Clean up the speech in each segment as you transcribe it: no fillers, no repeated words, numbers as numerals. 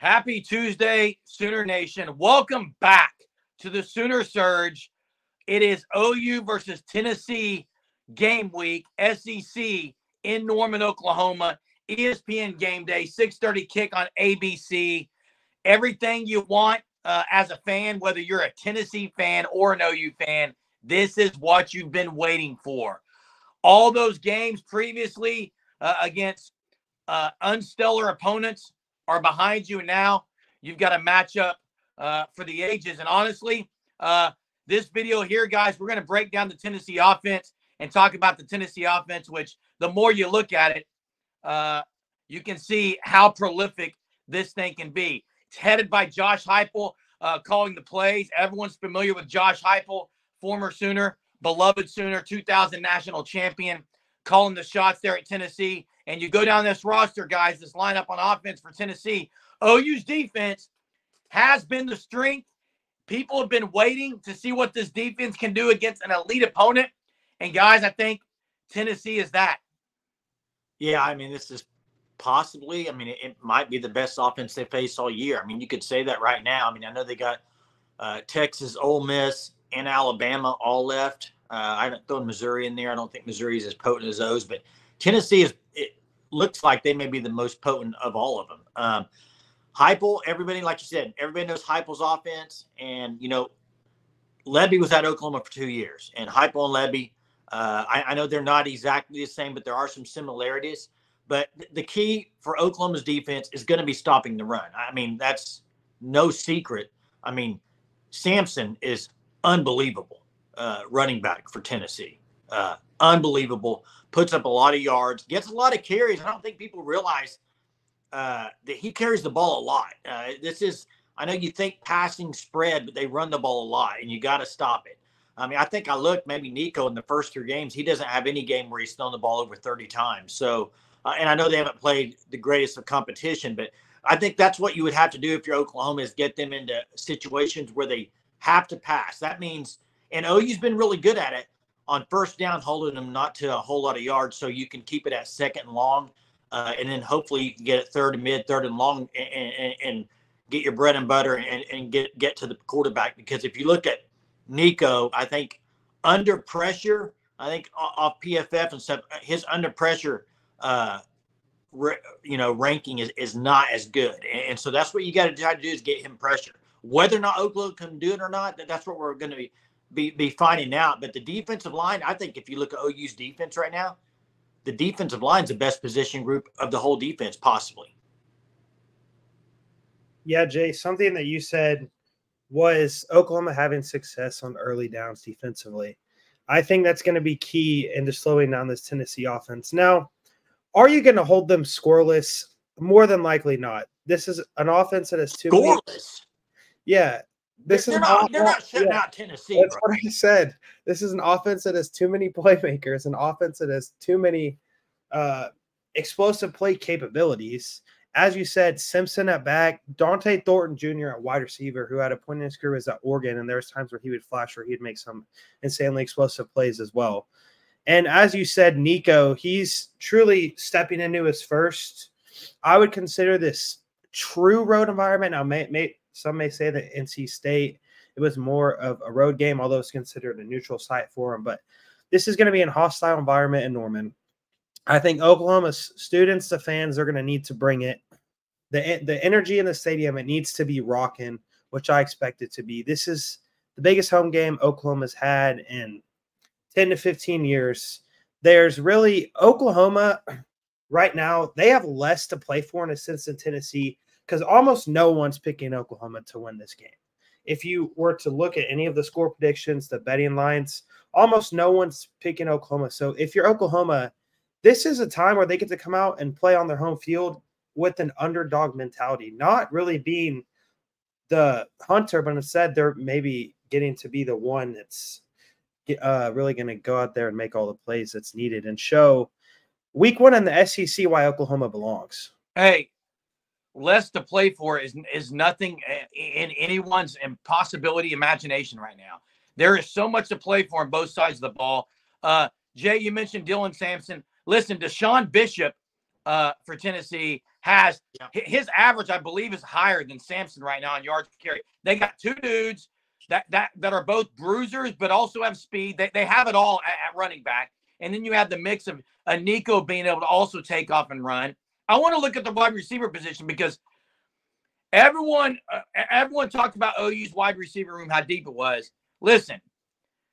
Happy Tuesday, Sooner Nation. Welcome back to the Sooner Surge. It is OU versus Tennessee game week, SEC in Norman, Oklahoma. ESPN game day, 6:30 kick on ABC. Everything you want as a fan, whether you're a Tennessee fan or an OU fan, this is what you've been waiting for. All those games previously against unstellar opponents are behind you, and now you've got a matchup for the ages. And honestly, this video here, guys, we're going to break down the Tennessee offense and talk about the Tennessee offense, which the more you look at it, you can see how prolific this thing can be. It's headed by Josh Heupel, calling the plays. Everyone's familiar with Josh Heupel, former Sooner, beloved Sooner, 2000 national champion, calling the shots there at Tennessee. And you go down this roster, guys, this lineup on offense for Tennessee. OU's defense has been the strength. People have been waiting to see what this defense can do against an elite opponent. And, guys, I think Tennessee is that. Yeah, I mean, this is possibly, it might be the best offense they faced all year. I mean, you could say that right now. I mean, I know they got Texas, Ole Miss, and Alabama all left. I haven't thrown Missouri in there. I don't think Missouri is as potent as those, but Tennessee it looks like they may be the most potent of all of them. Heupel, everybody, like you said, everybody knows Heupel's offense. And, Lebby was at Oklahoma for 2 years. And Heupel and Lebby, I know they're not exactly the same, but there are some similarities. But the key for Oklahoma's defense is going to be stopping the run. I mean, that's no secret. I mean, Sampson is unbelievable running back for Tennessee. Unbelievable. Puts up a lot of yards, gets a lot of carries. I don't think people realize that he carries the ball a lot. I know you think passing spread, but they run the ball a lot, and you got to stop it. I mean, I think I looked, maybe Nico in the first 3 games, he doesn't have any game where he's thrown the ball over 30 times. So, and I know they haven't played the greatest of competition, but I think that's what you would have to do if you're Oklahoma is get them into situations where they have to pass. That means, and OU's been really good at it, on first down, holding them not to a whole lot of yards so you can keep it at second and long, and then hopefully you can get it third and mid, third and long, and get your bread and butter and get to the quarterback. Because if you look at Nico, I think under pressure, I think off PFF and stuff, his under pressure ranking is not as good. And so that's what you got to try to do is get him pressure. Whether or not Oklahoma can do it or not, that's what we're going to be finding out. But the defensive line, I think if you look at OU's defense right now, the defensive line is the best position group of the whole defense, possibly. Yeah, Jay, something that you said was Oklahoma having success on early downs defensively. I think that's going to be key into slowing down this Tennessee offense. Now, are you going to hold them scoreless? More than likely not. This is an offense that has too many. Scoreless? Yeah. They're not shutting out Tennessee. That's what I said. This is an offense that has too many playmakers, an offense that has too many explosive play capabilities. As you said, Simpson at back, Dante Thornton Jr. at wide receiver, who had a point in his career at Oregon, and there was times where he would flash where he'd make some insanely explosive plays as well. And as you said, Nico, he's truly stepping into his first. I would consider this true road environment. Now, some may say that NC State, it was more of a road game, although it's considered a neutral site for him. But this is going to be a hostile environment in Norman. I think Oklahoma's students, the fans, are going to need to bring it. The energy in the stadium, it needs to be rocking, which I expect it to be. This is the biggest home game Oklahoma's had in 10 to 15 years. There's really Oklahoma right now, they have less to play for in a sense than Tennessee, because almost no one's picking Oklahoma to win this game. If you were to look at any of the score predictions, the betting lines, almost no one's picking Oklahoma. So if you're Oklahoma, this is a time where they get to come out and play on their home field with an underdog mentality, not really being the hunter, but instead they're maybe getting to be the one that's really going to go out there and make all the plays that's needed and show week one in the SEC why Oklahoma belongs. Hey, less to play for is nothing in anyone's impossibility imagination right now. There is so much to play for on both sides of the ball. Jay, you mentioned Dylan Sampson. Listen, Deshaun Bishop for Tennessee has his average, I believe, is higher than Sampson right now in yards per carry. They got two dudes that are both bruisers, but also have speed. They have it all at running back. And then you have the mix of Nico being able to also take off and run. I want to look at the wide receiver position because everyone talked about OU's wide receiver room, how deep it was. Listen,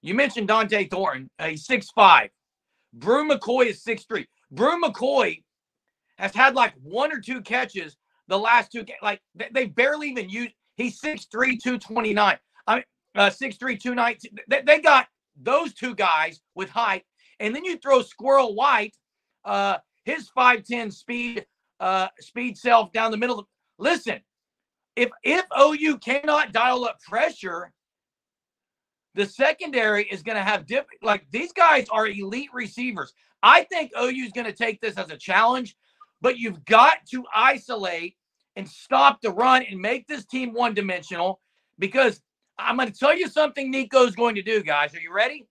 you mentioned Dont'e Thornton. He's 6'5". Brew McCoy is 6'3". Brew McCoy has had like one or two catches the last two. Like they barely even use. He's 6'3", 229. I mean, 6'3", 219. They got those two guys with height. And then you throw Squirrel White, his 5'10" speed self down the middle. Listen, if OU cannot dial up pressure, the secondary is going to have like these guys are elite receivers. I think OU is going to take this as a challenge, but you've got to isolate and stop the run and make this team one-dimensional, because I'm going to tell you something Nico's going to do, guys. Are you ready?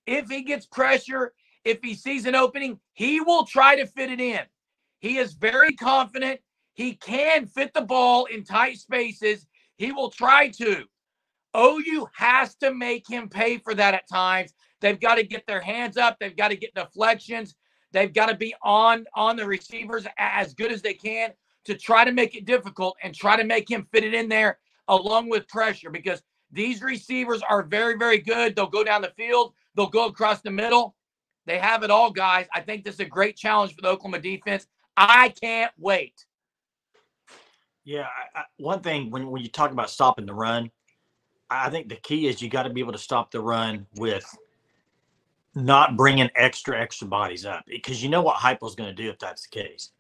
If he gets pressure, if he sees an opening, he will try to fit it in. He is very confident. He can fit the ball in tight spaces. He will try to. OU has to make him pay for that at times. They've got to get their hands up. They've got to get deflections. They've got to be on the receivers as good as they can to try to make it difficult and try to make him fit it in there along with pressure, because these receivers are very, very good. They'll go down the field. They'll go across the middle. They have it all, guys. I think this is a great challenge for the Oklahoma defense. I can't wait. Yeah, one thing when you talk about stopping the run, I think the key is you got to be able to stop the run with not bringing extra bodies up, because you know what Heupel's going to do if that's the case.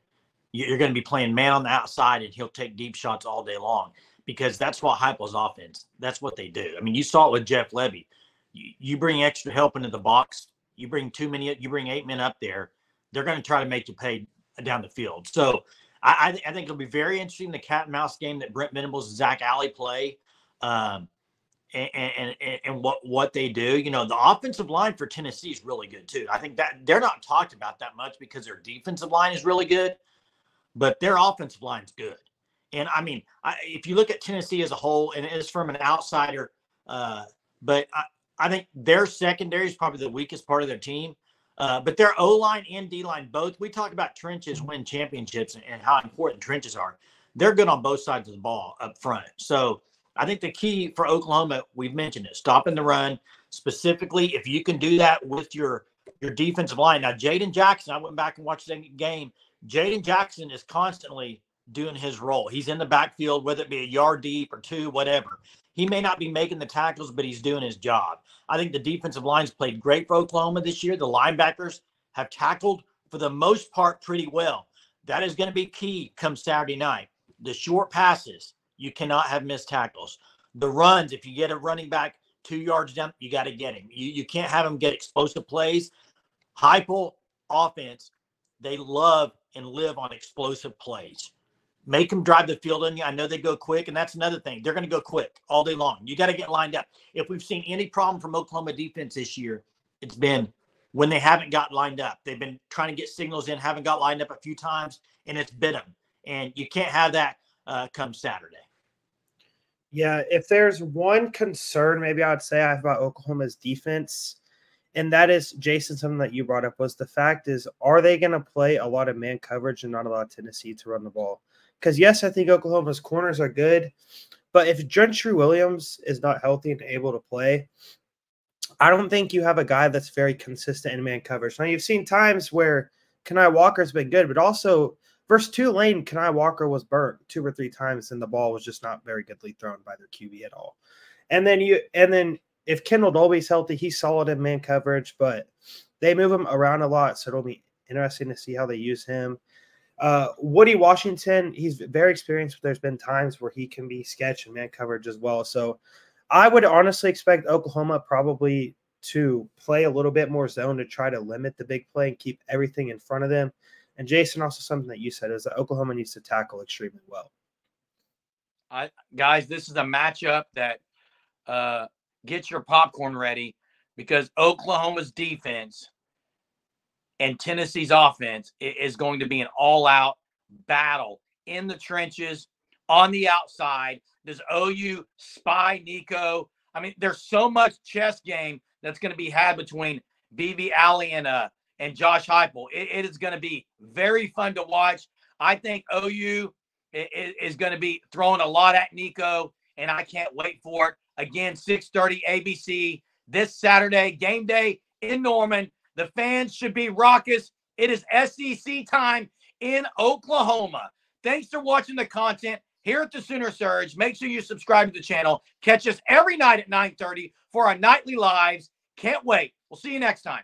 You're going to be playing man on the outside, and he'll take deep shots all day long, because that's what Heupel's offense. That's what they do. I mean, you saw it with Jeff Lebby. You bring extra help into the box. You bring 8 men up there. They're going to try to make you pay down the field. So I think it'll be very interesting, the cat and mouse game that Brent Venables and Zach Alley play, and what they do. You know, the offensive line for Tennessee is really good too. I think that they're not talked about that much because their defensive line is really good, but their offensive line is good. And I mean, if you look at Tennessee as a whole, and it's from an outsider, but I think their secondary is probably the weakest part of their team. But their O-line and D-line both, we talk about trenches win championships and how important trenches are. They're good on both sides of the ball up front. So I think the key for Oklahoma, we've mentioned it, stopping the run. Specifically, if you can do that with your defensive line. Now, Jaden Jackson, I went back and watched that game. Jaden Jackson is constantly doing his role. He's in the backfield, whether it be a yard deep or two, whatever. He may not be making the tackles, but he's doing his job. I think the defensive line's played great for Oklahoma this year. The linebackers have tackled, for the most part, pretty well. That is going to be key come Saturday night. The short passes, you cannot have missed tackles. The runs, if you get a running back 2 yards down, you got to get him. You can't have him get explosive plays. Heupel offense, they love and live on explosive plays. Make them drive the field on you. I know they go quick, and that's another thing. They're going to go quick all day long. You got to get lined up. If we've seen any problem from Oklahoma defense this year, it's been when they haven't got lined up. They've been trying to get signals in, haven't got lined up a few times, and it's bit them. And you can't have that come Saturday. Yeah, if there's one concern maybe I would say I have about Oklahoma's defense, and that is, Jason, something that you brought up, was the fact is, are they going to play a lot of man coverage and not allow Tennessee to run the ball? Because, yes, I think Oklahoma's corners are good, but if Gentry Williams is not healthy and able to play, I don't think you have a guy that's very consistent in man coverage. Now, you've seen times where Kenai Walker's been good, but also versus Tulane, Kenai Walker was burnt 2 or 3 times, and the ball was just not very goodly thrown by their QB at all. And then if Kendall Dolby's healthy, he's solid in man coverage, but they move him around a lot, so it'll be interesting to see how they use him. Woody Washington, he's very experienced, but there's been times where he can be sketch and man coverage as well. So I would honestly expect Oklahoma probably to play a little bit more zone to try to limit the big play and keep everything in front of them. And Jason, also something that you said is that Oklahoma needs to tackle extremely well. Guys, this is a matchup that get your popcorn ready, because Oklahoma's defense and Tennessee's offense is going to be an all-out battle in the trenches, on the outside. Does OU spy Nico? I mean, there's so much chess game that's going to be had between BB Alley and Josh Heupel. It is going to be very fun to watch. I think OU is going to be throwing a lot at Nico, and I can't wait for it. Again, 6:30 ABC this Saturday, game day in Norman. The fans should be raucous. It is SEC time in Oklahoma. Thanks for watching the content here at the Sooner Surge. Make sure you subscribe to the channel. Catch us every night at 9:30 for our nightly lives. Can't wait. We'll see you next time.